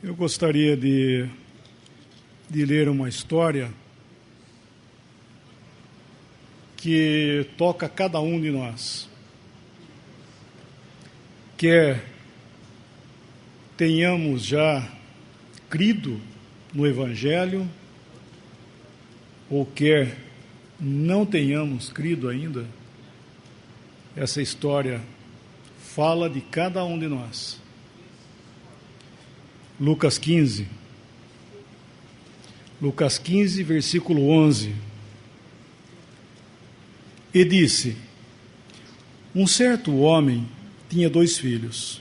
Eu gostaria de ler uma história que toca cada um de nós. Quer tenhamos já crido no Evangelho, ou quer não tenhamos crido ainda, essa história fala de cada um de nós. Lucas 15, versículo 11. E disse: um certo homem tinha 2 filhos,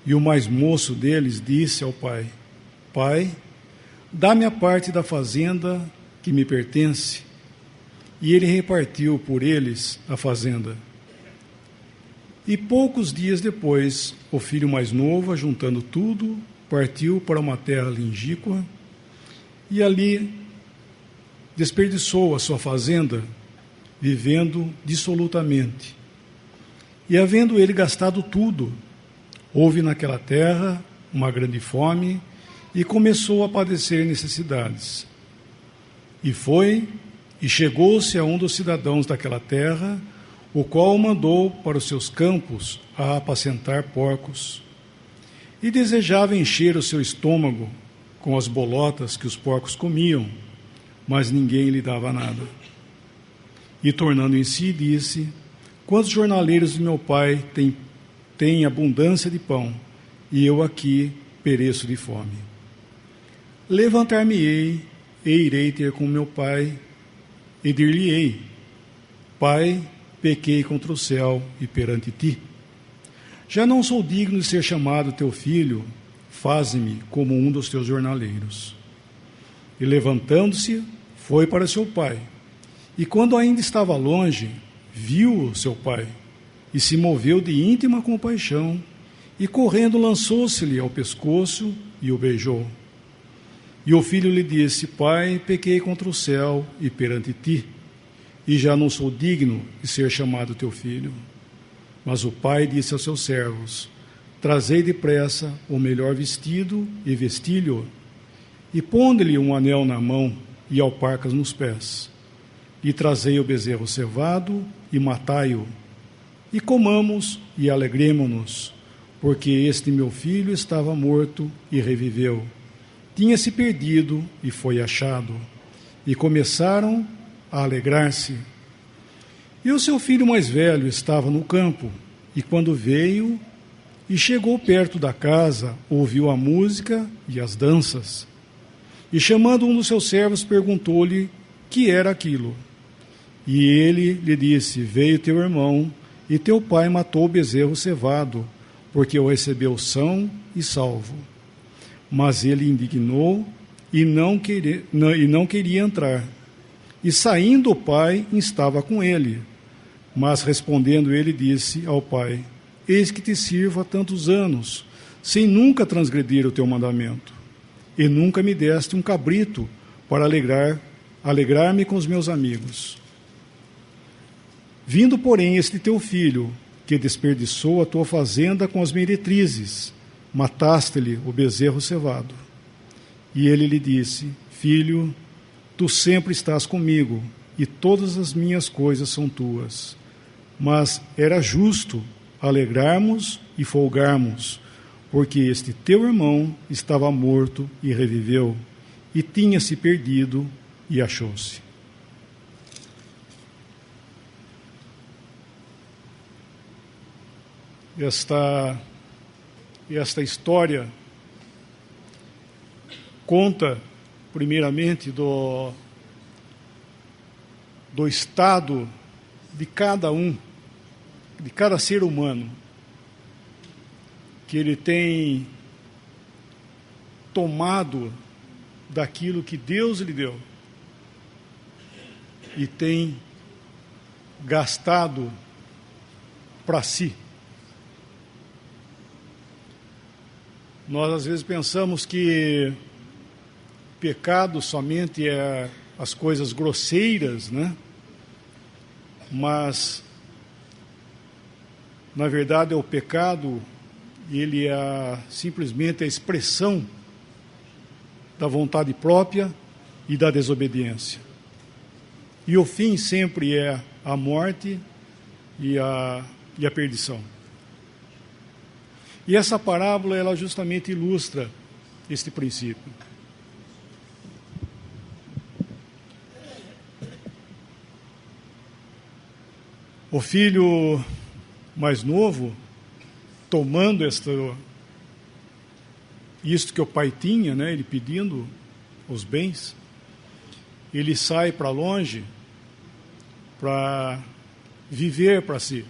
e o mais moço deles disse ao pai: Pai, dá-me a parte da fazenda que me pertence. E ele repartiu por eles a fazenda. E poucos dias depois, o filho mais novo, ajuntando tudo, partiu para uma terra longínqua e ali desperdiçou a sua fazenda, vivendo dissolutamente. E havendo ele gastado tudo, houve naquela terra uma grande fome e começou a padecer necessidades. E chegou-se a um dos cidadãos daquela terra, o qual o mandou para os seus campos a apacentar porcos. E desejava encher o seu estômago com as bolotas que os porcos comiam, mas ninguém lhe dava nada. E tornando em si, disse: quantos jornaleiros de meu pai têm abundância de pão, e eu aqui pereço de fome. Levantar-me-ei e irei ter com meu pai, e dir-lhe-ei: Pai, pequei contra o céu e perante ti. Já não sou digno de ser chamado teu filho, faze-me como um dos teus jornaleiros. E levantando-se, foi para seu pai. E quando ainda estava longe, viu seu pai, e se moveu de íntima compaixão, e correndo lançou-se-lhe ao pescoço e o beijou. E o filho lhe disse: Pai, pequei contra o céu e perante ti, e já não sou digno de ser chamado teu filho. Mas o pai disse aos seus servos: trazei depressa o melhor vestido e vesti-lhe, e ponde-lhe um anel na mão e alparcas nos pés. E trazei o bezerro cevado e matai-o, e comamos e alegremo-nos, porque este meu filho estava morto e reviveu, tinha-se perdido e foi achado. E começaram a alegrar-se. E o seu filho mais velho estava no campo, e quando veio e chegou perto da casa, ouviu a música e as danças. E chamando um dos seus servos, perguntou-lhe que era aquilo. E ele lhe disse: veio teu irmão, e teu pai matou o bezerro cevado, porque o recebeu são e salvo. Mas ele indignou e não queria entrar. E saindo o pai, estava com ele. Mas respondendo ele, disse ao pai: eis que te sirvo há tantos anos, sem nunca transgredir o teu mandamento. E nunca me deste um cabrito para alegrar-me com os meus amigos. Vindo, porém, este teu filho, que desperdiçou a tua fazenda com as meretrizes, mataste-lhe o bezerro cevado. E ele lhe disse: filho, tu sempre estás comigo, e todas as minhas coisas são tuas. Mas era justo alegrarmos e folgarmos, porque este teu irmão estava morto e reviveu, e tinha-se perdido e achou-se. Esta história conta, primeiramente, do estado de cada ser humano, que ele tem tomado daquilo que Deus lhe deu e tem gastado para si. Nós às vezes pensamos que pecado somente é as coisas grosseiras, né? Mas, na verdade, é o pecado ele é simplesmente a expressão da vontade própria e da desobediência. E o fim sempre é a morte e a perdição. E essa parábola, ela justamente ilustra este princípio. O filho mais novo, tomando isto que o pai tinha, né, ele pedindo os bens, ele sai para longe para viver para si.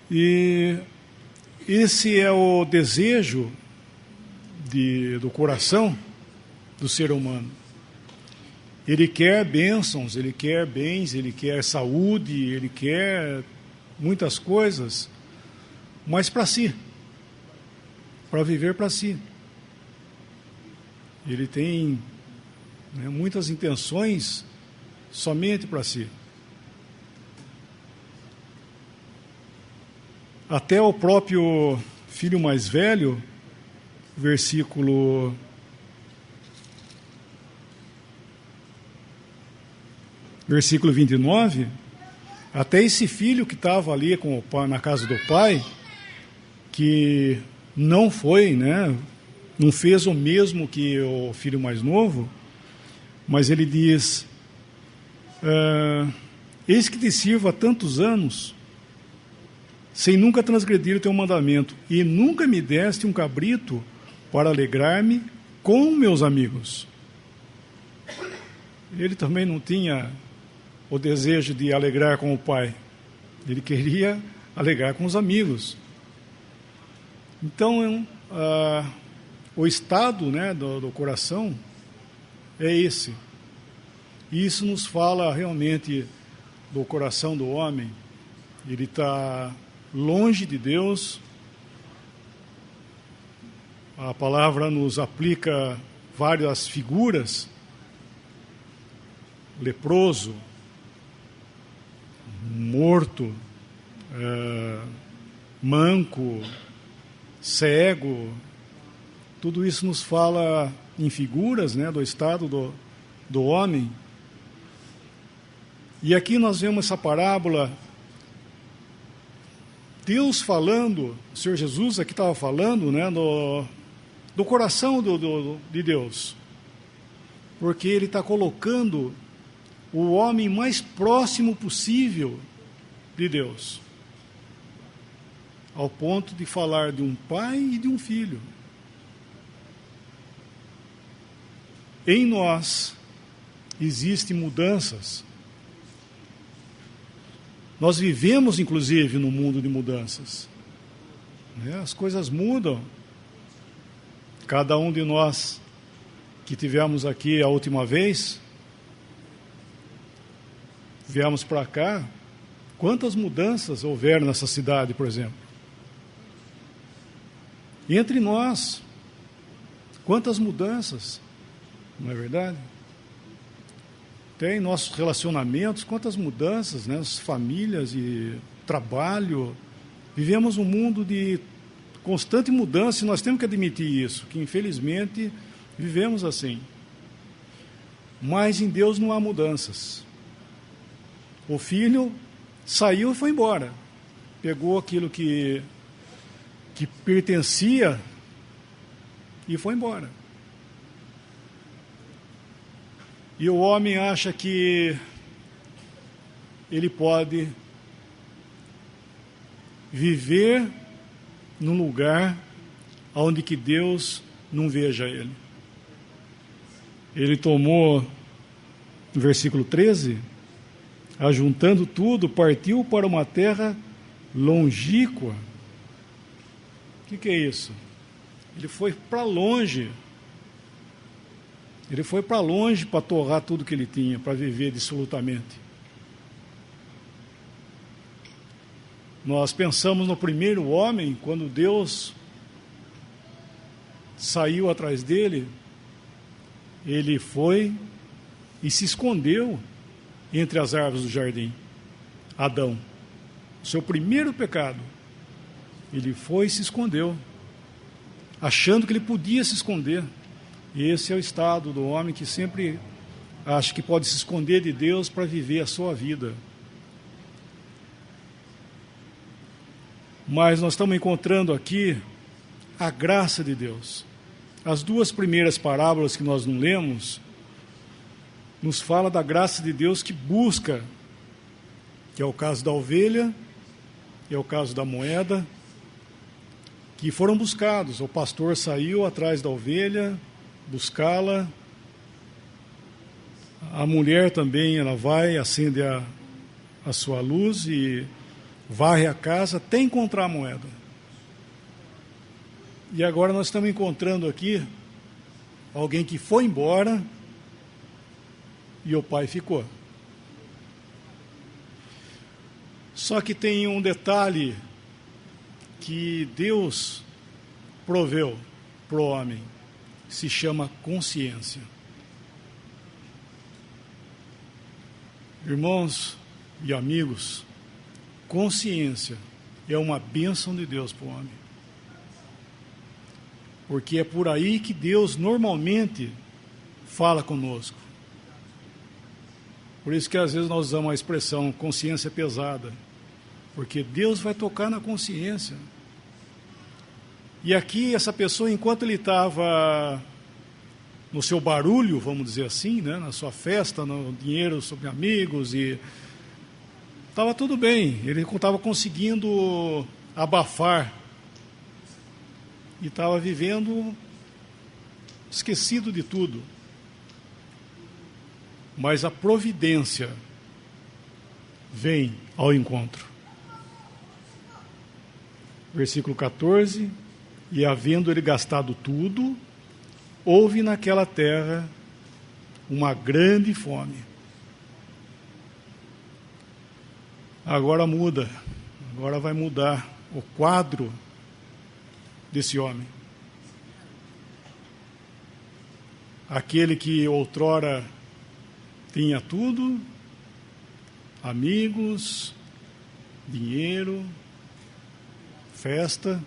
E esse é o desejo do coração do ser humano. Ele quer bênçãos, ele quer bens, ele quer saúde, ele quer muitas coisas, mas para si, para viver para si. Ele tem, né, muitas intenções somente para si. Até o próprio filho mais velho, versículo 29, até esse filho que estava ali com o pai, na casa do pai, que não foi, né, não fez o mesmo que o filho mais novo, mas ele diz, eis que te sirvo há tantos anos, sem nunca transgredir o teu mandamento, e nunca me deste um cabrito para alegrar-me com meus amigos. Ele também não tinha o desejo de alegrar com o pai, ele queria alegrar com os amigos. Então, o estado, né, do coração é esse. E isso nos fala realmente do coração do homem. Ele está longe de Deus. A palavra nos aplica várias figuras: leproso, morto, manco, cego. Tudo isso nos fala em figuras, né, do estado do homem. E aqui nós vemos essa parábola, Deus falando, o Senhor Jesus aqui estava falando, né, do coração de Deus, porque Ele está colocando o homem mais próximo possível de Deus, ao ponto de falar de um pai e de um filho. Em nós existem mudanças. Nós vivemos, inclusive, no mundo de mudanças. As coisas mudam. Cada um de nós que tivemos aqui a última vez, viemos para cá, quantas mudanças houveram nessa cidade, por exemplo? E entre nós, quantas mudanças, não é verdade? Tem nossos relacionamentos, quantas mudanças, né? As famílias e trabalho. Vivemos um mundo de constante mudança e nós temos que admitir isso, que infelizmente vivemos assim. Mas em Deus não há mudanças. O filho saiu e foi embora. Pegou aquilo que pertencia e foi embora. E o homem acha que ele pode viver num lugar onde que Deus não veja ele. Ele tomou, no versículo 13, ajuntando tudo, partiu para uma terra longínqua. O que é isso? Ele foi para longe. Ele foi para longe para torrar tudo que ele tinha, para viver dissolutamente. Nós pensamos no primeiro homem, quando Deus saiu atrás dele, ele foi e se escondeu entre as árvores do jardim. Adão, o seu primeiro pecado, ele foi e se escondeu, achando que ele podia se esconder. E esse é o estado do homem que sempre acha que pode se esconder de Deus para viver a sua vida. Mas nós estamos encontrando aqui a graça de Deus. As duas primeiras parábolas que nós não lemos nos fala da graça de Deus que busca, que é o caso da ovelha, que é o caso da moeda, que foram buscados. O pastor saiu atrás da ovelha, buscá-la. A mulher também, ela vai, acende a sua luz e varre a casa até encontrar a moeda. E agora nós estamos encontrando aqui alguém que foi embora e o pai ficou. Só que tem um detalhe que Deus proveu para o homem, se chama consciência. Irmãos e amigos, consciência é uma bênção de Deus para o homem. Porque é por aí que Deus normalmente fala conosco. Por isso que às vezes nós usamos a expressão consciência pesada. Porque Deus vai tocar na consciência. E aqui essa pessoa, enquanto ele estava no seu barulho, vamos dizer assim, né, na sua festa, no dinheiro sobre amigos, e estava tudo bem, ele estava conseguindo abafar e estava vivendo esquecido de tudo. Mas a providência vem ao encontro. Versículo 14: e havendo ele gastado tudo, houve naquela terra uma grande fome. Agora muda, agora vai mudar o quadro desse homem. Aquele que outrora tinha tudo, amigos, dinheiro, festa,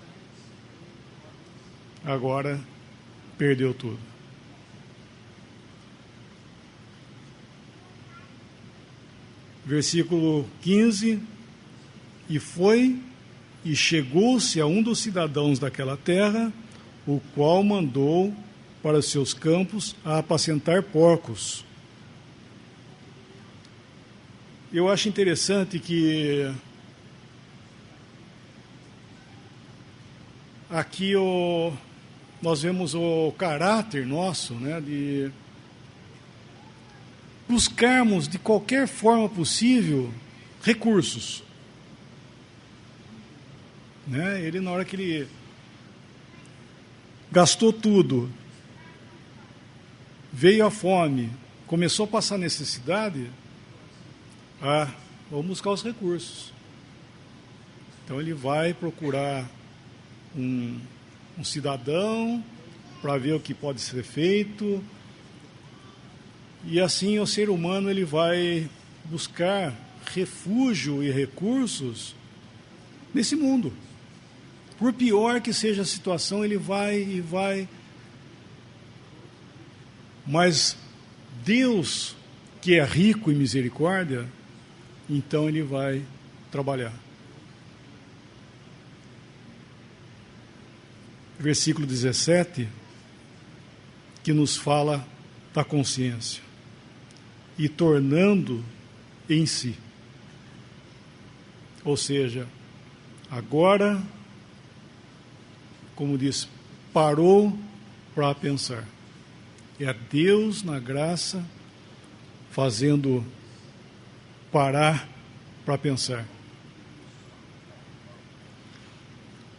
agora perdeu tudo. Versículo 15: e foi e chegou-se a um dos cidadãos daquela terra, o qual mandou para os seus campos a apacentar porcos. Eu acho interessante que aqui nós vemos o caráter nosso, né, de buscarmos de qualquer forma possível recursos. Né? Ele, na hora que ele gastou tudo, veio a fome, começou a passar necessidade, vamos buscar os recursos. Então ele vai procurar um cidadão para ver o que pode ser feito. E assim o ser humano ele vai buscar refúgio e recursos nesse mundo. Por pior que seja a situação, ele vai e vai. Mas Deus, que é rico em misericórdia, então ele vai trabalhar. Versículo 17, que nos fala da consciência. E tornando em si. Ou seja, agora, como diz, parou para pensar. É Deus na graça fazendo parar para pensar.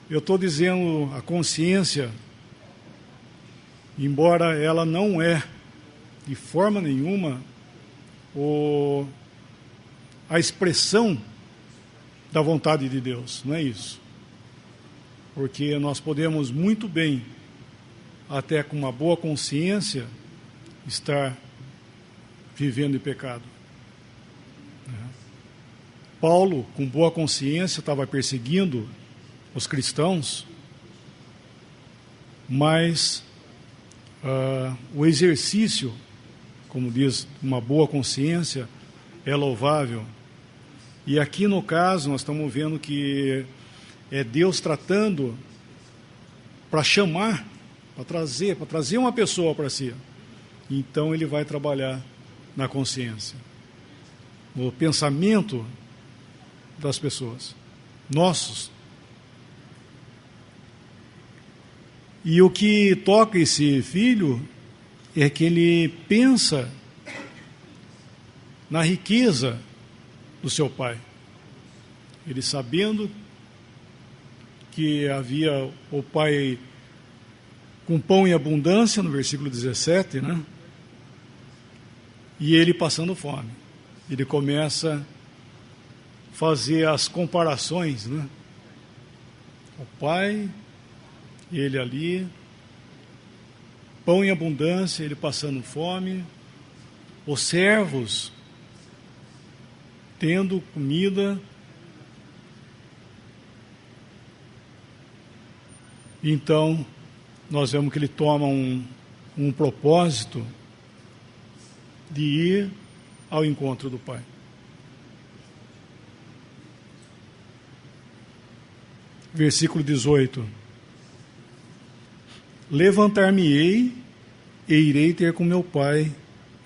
Eu estou dizendo a consciência, embora ela não é de forma nenhuma a expressão da vontade de Deus, não é isso. Porque nós podemos muito bem, até com uma boa consciência, estar vivendo em pecado. Paulo, com boa consciência, estava perseguindo os cristãos, mas o exercício, como diz, uma boa consciência, é louvável. E aqui no caso nós estamos vendo que é Deus tratando para chamar, para trazer uma pessoa para si. Então ele vai trabalhar na consciência, no pensamento das pessoas, nossos. E o que toca esse filho é que ele pensa na riqueza do seu pai. Ele sabendo que havia o pai com pão em abundância, no versículo 17, né? E ele passando fome. Ele começa a fazer as comparações, né? O pai, ele ali, pão em abundância, ele passando fome, os servos tendo comida. Então, nós vemos que ele toma um propósito de ir ao encontro do Pai. Versículo 18. Levantar-me-ei e irei ter com meu pai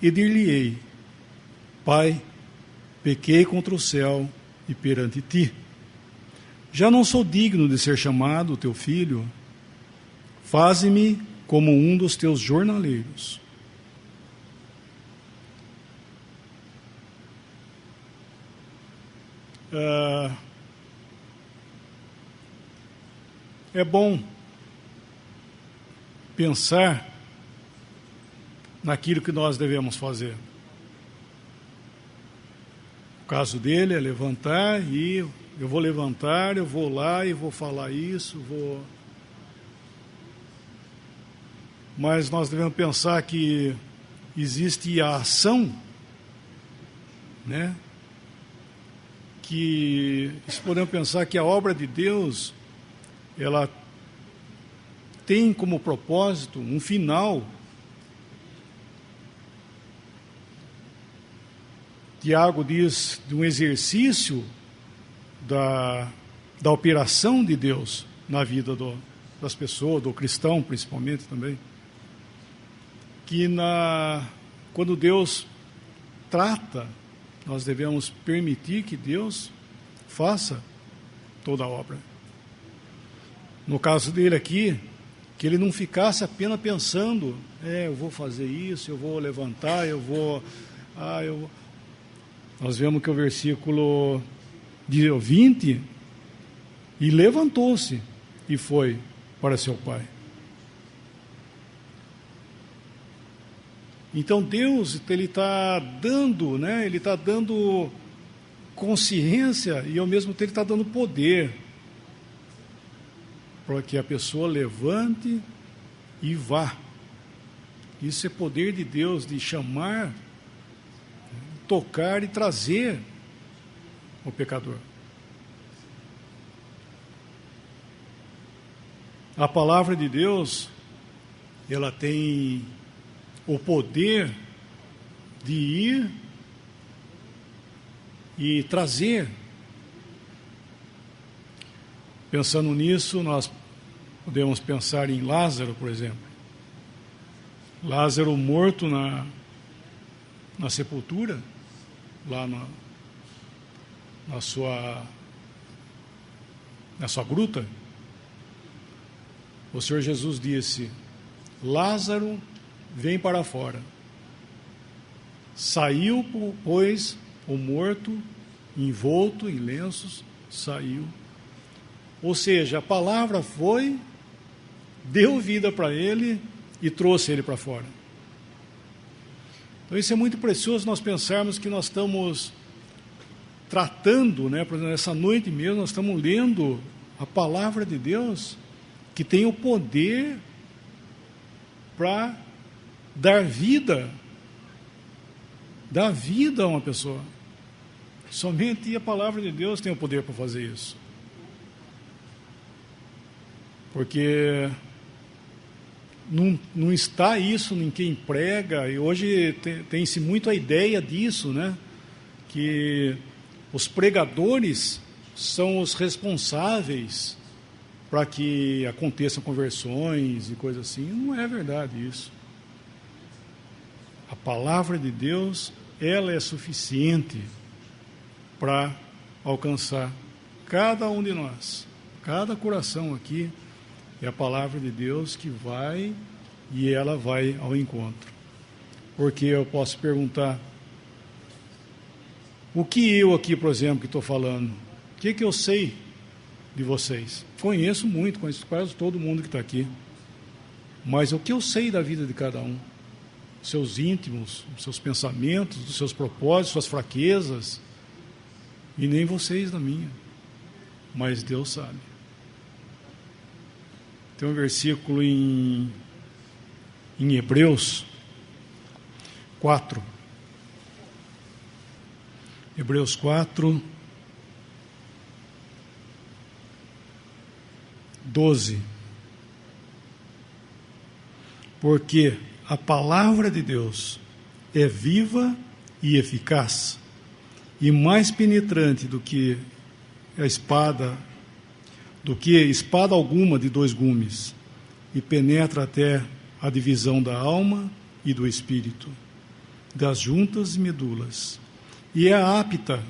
e dir-lhe-ei: Pai, pequei contra o céu e perante ti. Já não sou digno de ser chamado teu filho. Faze-me como um dos teus jornaleiros. É bom pensar naquilo que nós devemos fazer. O caso dele é levantar e eu vou levantar, eu vou lá e vou falar isso, Mas nós devemos pensar que existe a ação, né? Que podemos pensar que a obra de Deus, ela tem como propósito um final. Tiago diz de um exercício da operação de Deus na vida das pessoas, do cristão principalmente também. Que quando Deus trata, nós devemos permitir que Deus faça toda a obra. No caso dele aqui, que ele não ficasse apenas pensando, eu vou fazer isso, eu vou levantar, Nós vemos que o versículo 20, e levantou-se e foi para seu pai. Então Deus, ele está dando, né? Ele está dando consciência e ao mesmo tempo ele está dando poder para que a pessoa levante e vá. Isso é poder de Deus, de chamar, tocar e trazer o pecador. A palavra de Deus, ela tem o poder de ir e trazer. Pensando nisso, nós podemos pensar em Lázaro, por exemplo. Lázaro morto na sepultura, lá na sua gruta. O Senhor Jesus disse: Lázaro, vem para fora. Saiu, pois, o morto, envolto em lenços, saiu. Ou seja, a palavra foi, deu vida para ele e trouxe ele para fora. Então isso é muito precioso nós pensarmos que nós estamos tratando, né, por exemplo, essa noite mesmo, nós estamos lendo a palavra de Deus, que tem o poder para dar vida a uma pessoa. Somente a palavra de Deus tem o poder para fazer isso. Porque não está isso em quem prega, e hoje tem-se muito a ideia disso, né? Que os pregadores são os responsáveis para que aconteçam conversões e coisas assim. Não é verdade isso. A palavra de Deus, ela é suficiente para alcançar cada um de nós. Cada coração aqui é a palavra de Deus que vai e ela vai ao encontro. Porque eu posso perguntar, o que eu aqui, por exemplo, que estou falando, o que eu sei de vocês? Conheço muito, conheço quase todo mundo que está aqui. Mas o que eu sei da vida de cada um? Seus íntimos, seus pensamentos, dos seus propósitos, suas fraquezas, e nem vocês da minha, mas Deus sabe. Tem um versículo em Hebreus 4. Hebreus 4, 12. Porque a palavra de Deus é viva e eficaz, e mais penetrante do que espada alguma de dois gumes, e penetra até a divisão da alma e do espírito, das juntas e medulas, e é apta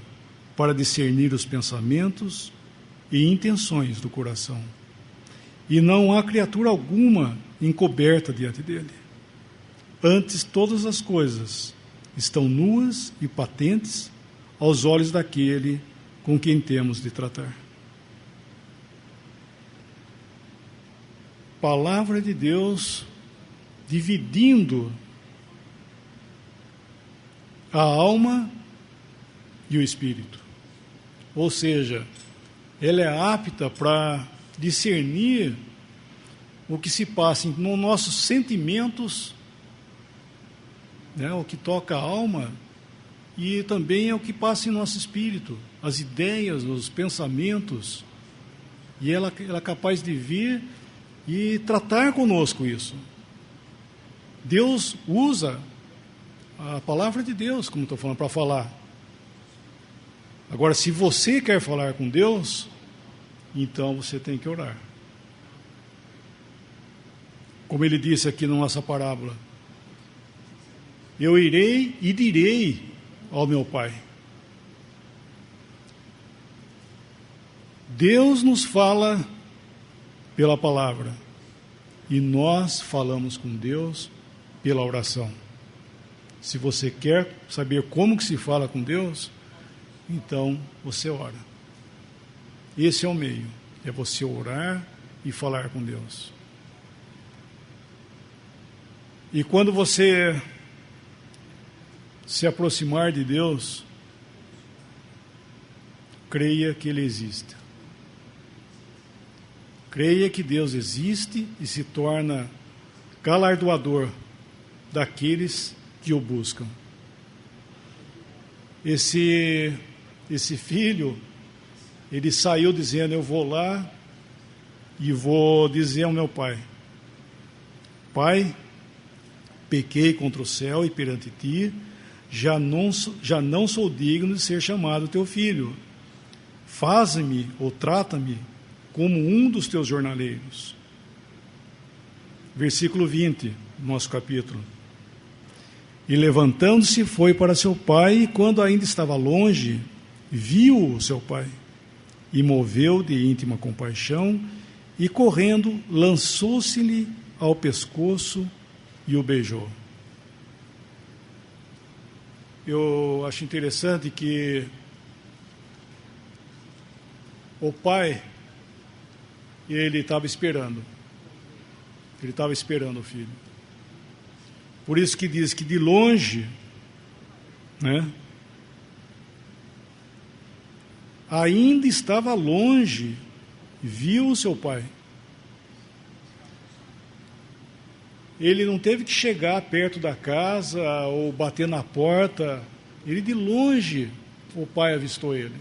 para discernir os pensamentos e intenções do coração. E não há criatura alguma encoberta diante dele. Antes, todas as coisas estão nuas e patentes aos olhos daquele com quem temos de tratar. Palavra de Deus dividindo a alma e o espírito. Ou seja, ela é apta para discernir o que se passa nos nossos sentimentos, né, o que toca a alma, e também é o que passa em nosso espírito, as ideias, os pensamentos, e ela é capaz de vir e tratar conosco isso. Deus usa a palavra de Deus, como estou falando, para falar. Agora, se você quer falar com Deus, então você tem que orar. Como ele disse aqui na nossa parábola, eu irei e direi ao meu Pai. Deus nos fala pela palavra e nós falamos com Deus pela oração. Se você quer saber como que se fala com Deus, então você ora. Esse é o meio, é você orar e falar com Deus. E quando você se aproximar de Deus, creia que Ele existe. Creia que Deus existe e se torna galardoador daqueles que o buscam. Esse filho, ele saiu dizendo, eu vou lá e vou dizer ao meu pai, Pai, pequei contra o céu e perante ti, já não sou digno de ser chamado teu filho. Faze-me ou trata-me como um dos teus jornaleiros. Versículo 20, nosso capítulo. E levantando-se foi para seu pai, e quando ainda estava longe, viu o seu pai, e moveu de íntima compaixão, e correndo, lançou-se-lhe ao pescoço e o beijou. Eu acho interessante que o pai, ele estava esperando. Ele estava esperando o filho. Por isso que diz que de longe, né, ainda estava longe, viu o seu pai. Ele não teve que chegar perto da casa ou bater na porta. Ele de longe o pai avistou ele.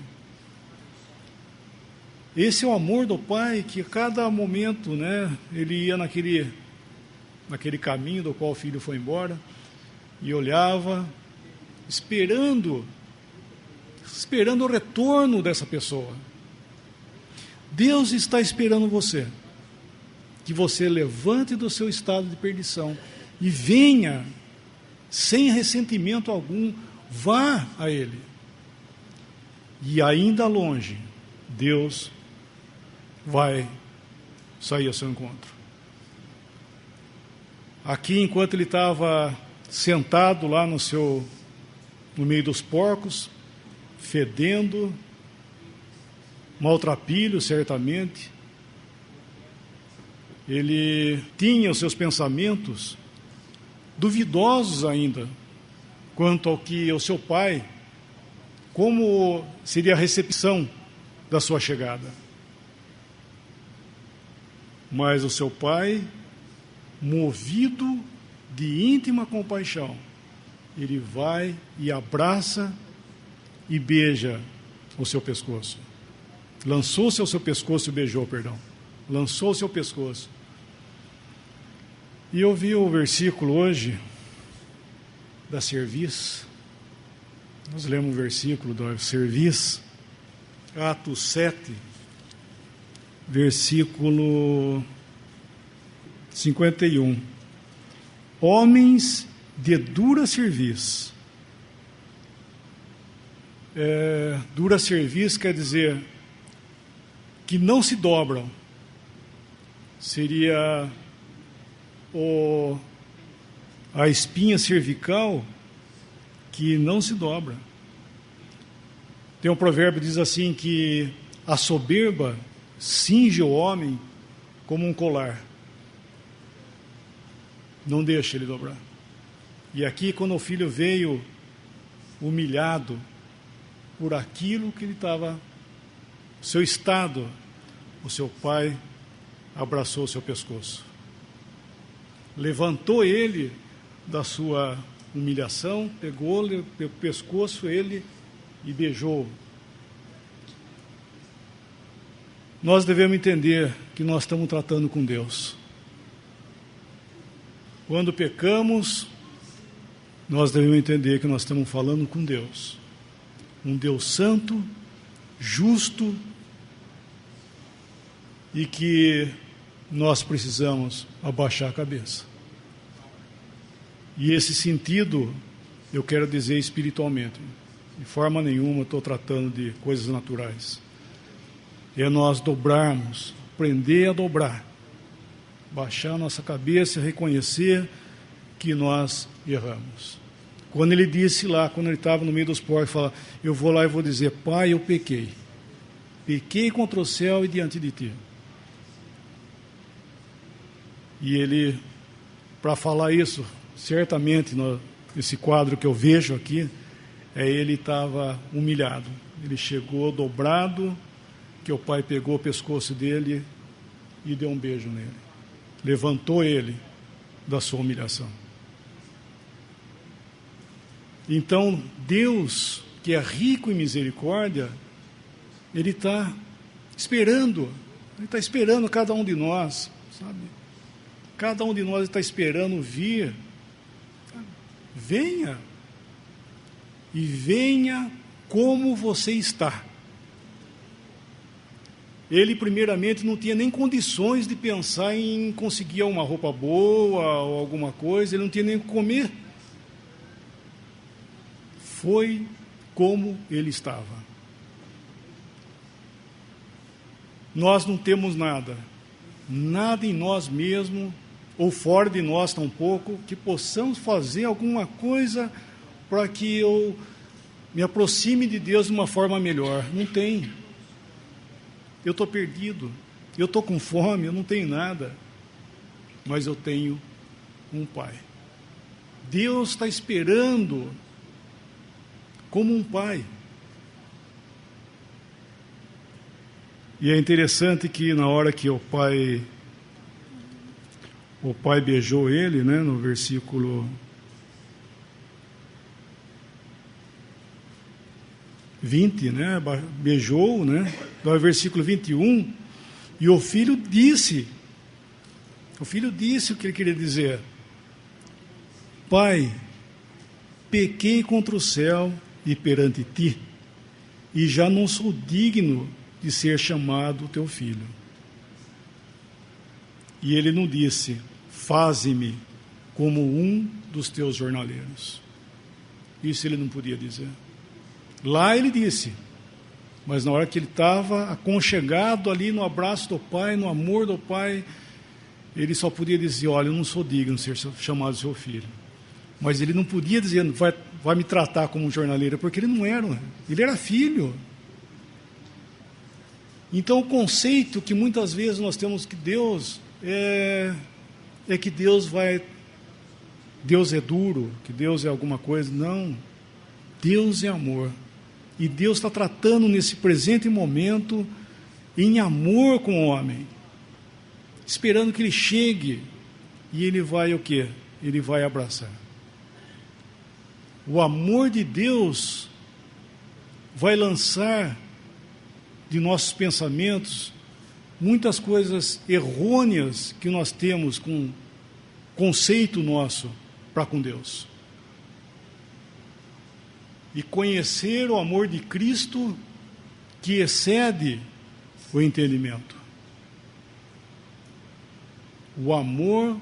Esse é o amor do pai, que a cada momento, né, ele ia naquele caminho do qual o filho foi embora e olhava, esperando o retorno dessa pessoa. Deus está esperando você, que você levante do seu estado de perdição e venha sem ressentimento algum, vá a Ele. E ainda longe, Deus vai sair ao seu encontro. Aqui, enquanto ele estava sentado lá no meio dos porcos, fedendo, maltrapilho, certamente, ele tinha os seus pensamentos duvidosos ainda quanto ao que o seu pai, como seria a recepção da sua chegada. Mas o seu pai, movido de íntima compaixão, ele vai e abraça e beija o seu pescoço. Lançou-se ao seu pescoço e beijou, lançou-se ao pescoço. E eu vi o versículo hoje da cerviz. Nós lemos o versículo da cerviz, Atos 7, versículo 51. Homens de dura cerviz. Dura cerviz quer dizer que não se dobram. Seria a espinha cervical que não se dobra. Tem um provérbio que diz assim, que a soberba cinge o homem como um colar, não deixa ele dobrar. E aqui, quando o filho veio humilhado por aquilo que ele estava, seu estado, o seu pai abraçou o seu pescoço, levantou ele da sua humilhação, pegou-lhe pelo pescoço ele e beijou. Nós devemos entender que nós estamos tratando com Deus. Quando pecamos, nós devemos entender que nós estamos falando com Deus. Um Deus santo, justo, e que nós precisamos abaixar a cabeça. E esse sentido, eu quero dizer espiritualmente. De forma nenhuma estou tratando de coisas naturais. É nós dobrarmos, aprender a dobrar, baixar a nossa cabeça e reconhecer que nós erramos. Quando ele disse lá, quando ele estava no meio dos porcos, fala, eu vou lá e vou dizer, Pai, eu pequei. Pequei contra o céu e diante de ti. E ele, para falar isso, certamente, esse quadro que eu vejo aqui, ele estava humilhado. Ele chegou dobrado, que o pai pegou o pescoço dele e deu um beijo nele. Levantou ele da sua humilhação. Então, Deus, que é rico em misericórdia, Ele está esperando cada um de nós, sabe? Cada um de nós está esperando vir. Venha. E venha como você está. Ele, primeiramente, não tinha nem condições de pensar em conseguir uma roupa boa ou alguma coisa, ele não tinha nem o que comer. Foi como ele estava. Nós não temos nada em nós mesmos, ou fora de nós tampouco, que possamos fazer alguma coisa para que eu me aproxime de Deus de uma forma melhor. Não tem. Eu estou perdido, eu estou com fome, eu não tenho nada, mas eu tenho um Pai. Deus está esperando como um pai. E é interessante que na hora que o pai beijou ele, né, no versículo 20, né? Beijou, né? No versículo 21, e o filho disse o que ele queria dizer: Pai, pequei contra o céu e perante ti, e já não sou digno de ser chamado teu filho. E ele não disse: faze-me como um dos teus jornaleiros. Isso ele não podia dizer. Lá ele disse, mas na hora que ele estava aconchegado ali no abraço do Pai, no amor do Pai, ele só podia dizer: olha, eu não sou digno de ser chamado seu filho. Mas ele não podia dizer: vai me tratar como um jornaleiro, porque ele não era, ele era filho. Então o conceito que muitas vezes nós temos que Deus é que Deus é duro, que Deus é alguma coisa. Não, Deus é amor. E Deus está tratando nesse presente momento em amor com o homem, esperando que ele chegue, e ele vai o quê? Ele vai abraçar. O amor de Deus vai lançar de nossos pensamentos muitas coisas errôneas que nós temos com conceito nosso para com Deus. E conhecer o amor de Cristo que excede o entendimento. O amor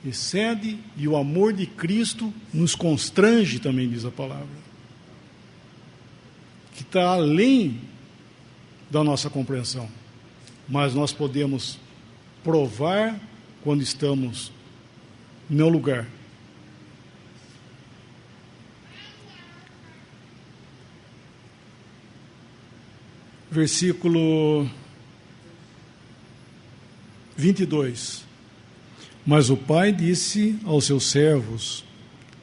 excede, e o amor de Cristo nos constrange também, diz a palavra, que está além da nossa compreensão, mas nós podemos provar quando estamos no lugar. Versículo 22. Mas o pai disse aos seus servos: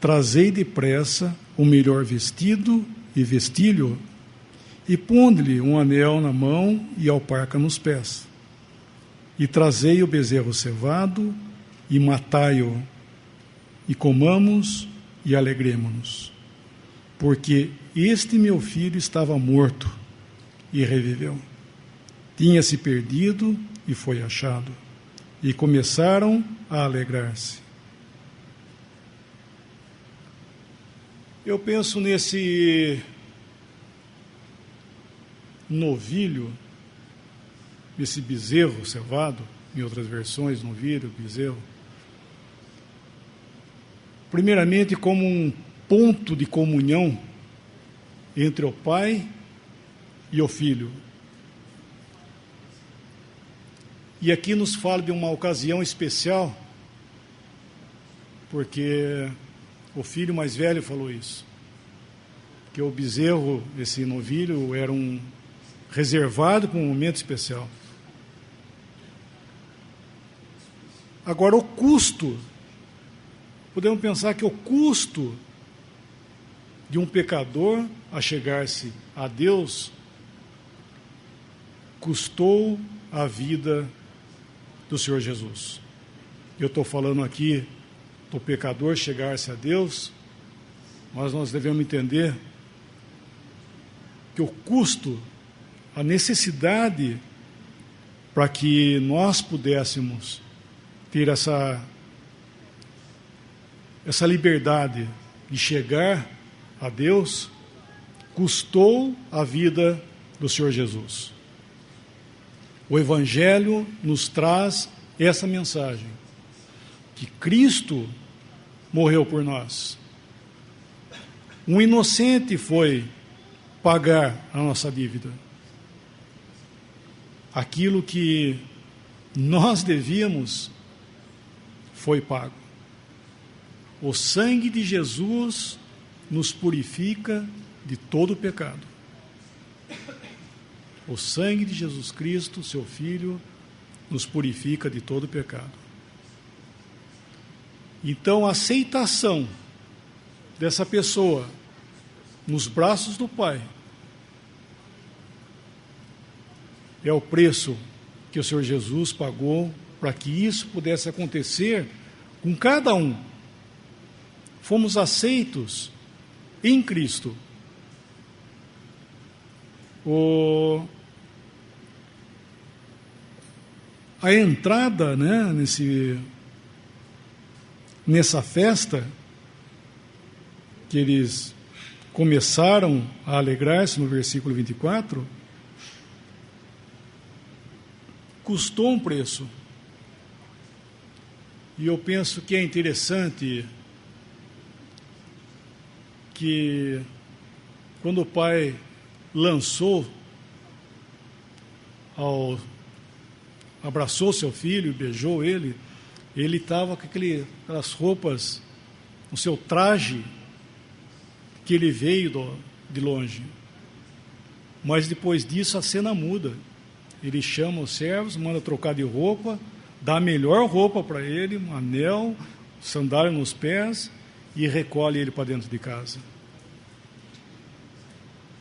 trazei depressa o melhor vestido e vestilho, e ponde-lhe um anel na mão e alparca nos pés. E trazei o bezerro cevado, e matai-o, e comamos e alegremo-nos. Porque este meu filho estava morto e reviveu. Tinha-se perdido e foi achado. E começaram a alegrar-se. Eu penso nesse novilho, esse bezerro cevado, em outras versões, novilho, bezerro, primeiramente como um ponto de comunhão entre o pai e o filho. E aqui nos fala de uma ocasião especial, porque o filho mais velho falou isso, que o bezerro, esse novilho, era reservado para um momento especial. Agora, o custo, podemos pensar que o custo de um pecador a chegar-se a Deus custou a vida do Senhor Jesus. Eu estou falando aqui do pecador chegar-se a Deus, mas nós devemos entender que o custo, a necessidade para que nós pudéssemos ter essa liberdade de chegar a Deus, custou a vida do Senhor Jesus. O Evangelho nos traz essa mensagem, que Cristo morreu por nós. Um inocente foi pagar a nossa dívida. Aquilo que nós devíamos foi pago. O sangue de Jesus nos purifica de todo pecado. O sangue de Jesus Cristo, seu Filho, nos purifica de todo pecado. Então, a aceitação dessa pessoa nos braços do Pai é o preço que o Senhor Jesus pagou para que isso pudesse acontecer com cada um. Fomos aceitos em Cristo. A entrada, né, nessa festa, que eles começaram a alegrar-se no versículo 24, custou um preço. E eu penso que é interessante que, quando o pai abraçou seu filho, beijou ele estava com aquelas roupas, o seu traje, que ele veio de longe. Mas depois disso a cena muda. Ele chama os servos, manda trocar de roupa, dá a melhor roupa para ele, um anel, sandália nos pés, e recolhe ele para dentro de casa.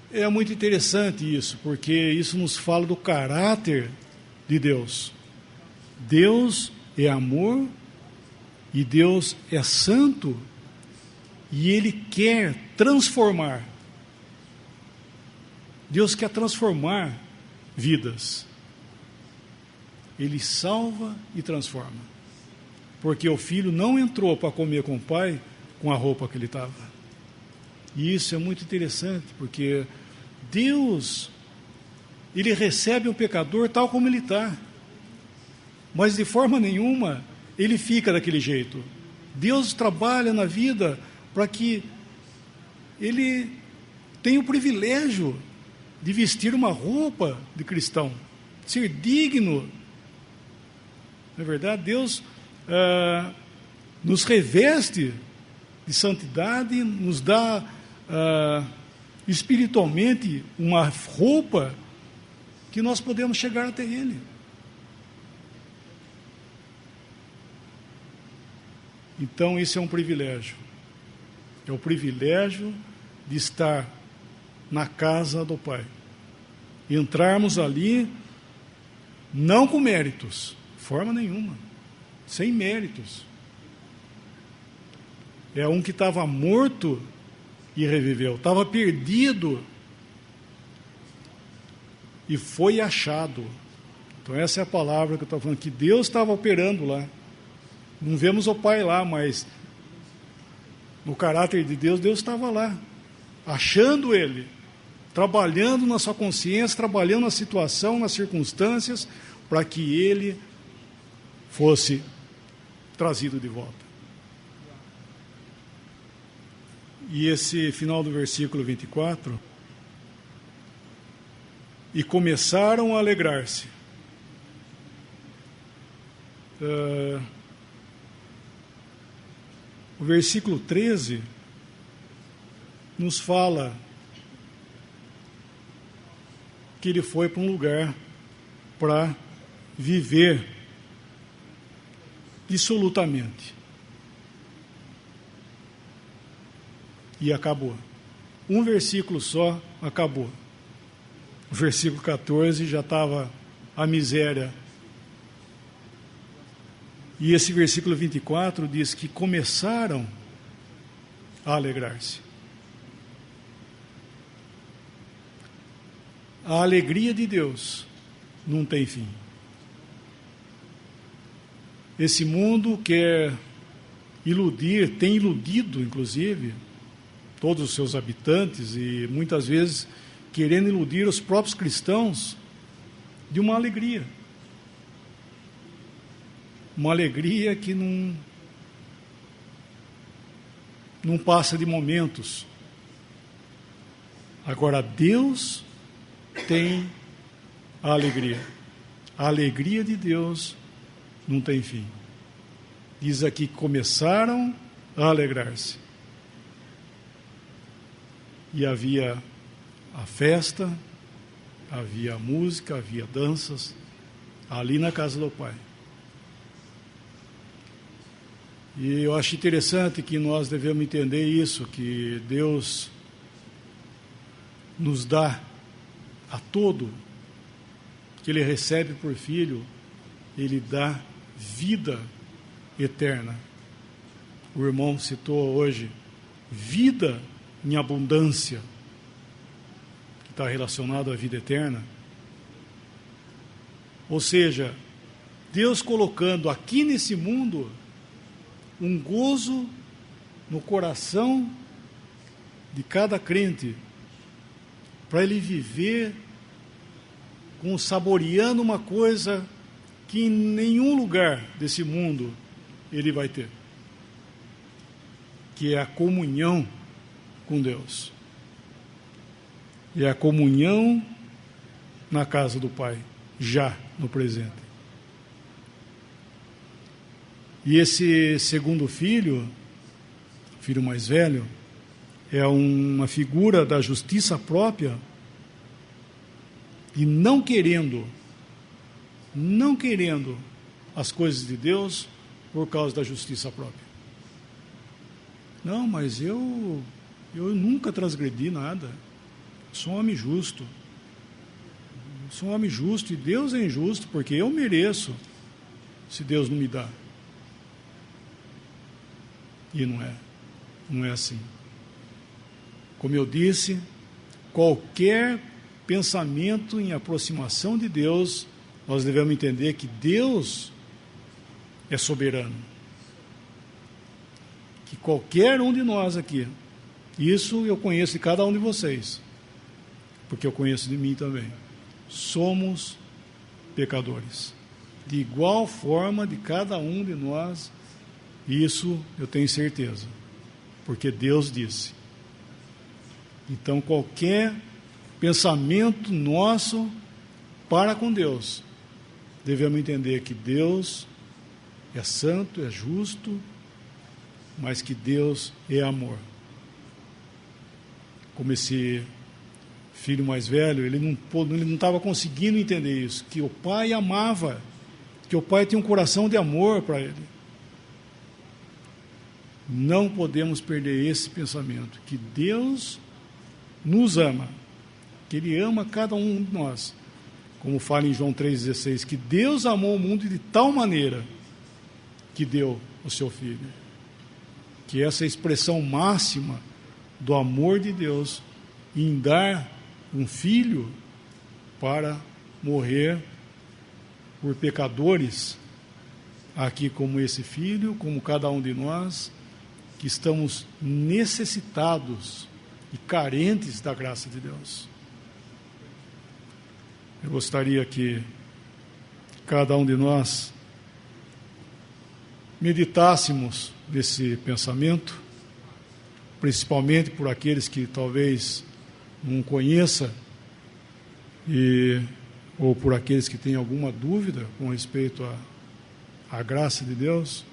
É muito interessante isso, porque isso nos fala do caráter de Deus. Deus é amor e Deus é santo, e Ele quer transformar. Deus quer transformar vidas. Ele salva e transforma. Porque o filho não entrou para comer com o pai com a roupa que ele estava. E isso é muito interessante, porque Deus, Ele recebe o pecador tal como ele está. Mas de forma nenhuma ele fica daquele jeito. Deus trabalha na vida para que ele tenha o privilégio de vestir uma roupa de cristão, ser digno. Não é verdade? Deus nos reveste de santidade, nos dá espiritualmente uma roupa que nós podemos chegar até Ele. Então, isso é um privilégio. É o privilégio de estar na casa do Pai. Entrarmos ali, não com méritos, de forma nenhuma, sem méritos. É um que estava morto e reviveu, estava perdido e foi achado. Então, essa é a palavra que eu estou falando, que Deus estava operando lá. Não vemos o Pai lá, mas no caráter de Deus, Deus estava lá, achando ele, trabalhando na sua consciência, trabalhando na situação, nas circunstâncias, para que ele fosse trazido de volta. E esse final do versículo 24, e começaram a alegrar-se. O versículo 13 nos fala que ele foi para um lugar para viver dissolutamente. E acabou. Um versículo só acabou. O versículo 14 já estava a miséria. E esse versículo 24 diz que começaram a alegrar-se. A alegria de Deus não tem fim. Esse mundo quer iludir, tem iludido, inclusive, todos os seus habitantes, e muitas vezes querendo iludir os próprios cristãos de uma alegria. Uma alegria que não passa de momentos. Agora, Deus tem a alegria. A alegria de Deus não tem fim. Diz aqui que começaram a alegrar-se. E havia a festa, havia a música, havia danças, ali na casa do Pai. E eu acho interessante que nós devemos entender isso, que Deus nos dá a todo que Ele recebe por filho, Ele dá vida eterna. O irmão citou hoje, vida em abundância. está relacionado à vida eterna. Ou seja, Deus colocando aqui nesse mundo um gozo no coração de cada crente, para ele viver saboreando uma coisa que em nenhum lugar desse mundo ele vai ter, que é a comunhão com Deus. E a comunhão na casa do Pai, já no presente. E esse segundo filho, filho mais velho, é uma figura da justiça própria e não querendo as coisas de Deus por causa da justiça própria. Não, mas eu nunca transgredi nada. Sou um homem justo. Sou um homem justo e Deus é injusto porque eu mereço se Deus não me dá. E não é assim. Como eu disse, qualquer pensamento em aproximação de Deus, nós devemos entender que Deus é soberano. Que qualquer um de nós aqui, isso eu conheço de cada um de vocês, porque eu conheço de mim também, somos pecadores. De igual forma de cada um de nós, isso eu tenho certeza, porque Deus disse. Então qualquer pensamento nosso para com Deus, devemos entender que Deus é santo, é justo, mas que Deus é amor. Como esse filho mais velho, ele não estava conseguindo entender isso, que o pai amava, que o pai tinha um coração de amor para ele. Não podemos perder esse pensamento, que Deus nos ama, que Ele ama cada um de nós, como fala em João 3,16, que Deus amou o mundo de tal maneira que deu o seu Filho. Que essa é a expressão máxima do amor de Deus em dar um Filho para morrer por pecadores, aqui como esse Filho, como cada um de nós, que estamos necessitados e carentes da graça de Deus. Eu gostaria que cada um de nós meditássemos nesse pensamento, principalmente por aqueles que talvez não conheçam, ou por aqueles que têm alguma dúvida com respeito à graça de Deus.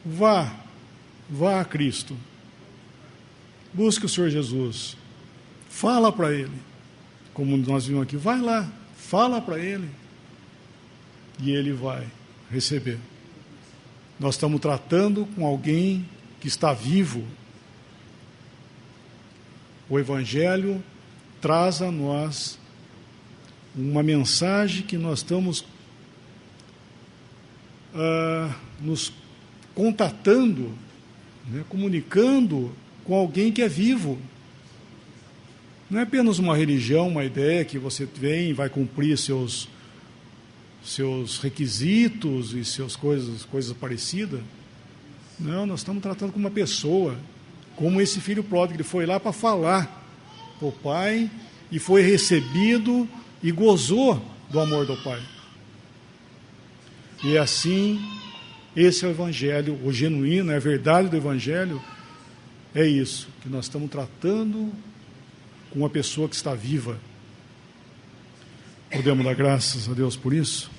Vá a Cristo, busque o Senhor Jesus, fala para Ele, como nós vimos aqui, vai lá, fala para Ele, e Ele vai receber. Nós estamos tratando com alguém que está vivo. O Evangelho traz a nós uma mensagem que nós estamos nos contatando, né, comunicando com alguém que é vivo. Não é apenas uma religião, uma ideia que você vem e vai cumprir seus requisitos e coisas parecidas. Não, nós estamos tratando com uma pessoa, como esse filho pródigo, ele foi lá para falar para o pai e foi recebido e gozou do amor do pai. E assim, esse é o Evangelho, o genuíno, a verdade do Evangelho, é isso, que nós estamos tratando com uma pessoa que está viva. Podemos dar graças a Deus por isso?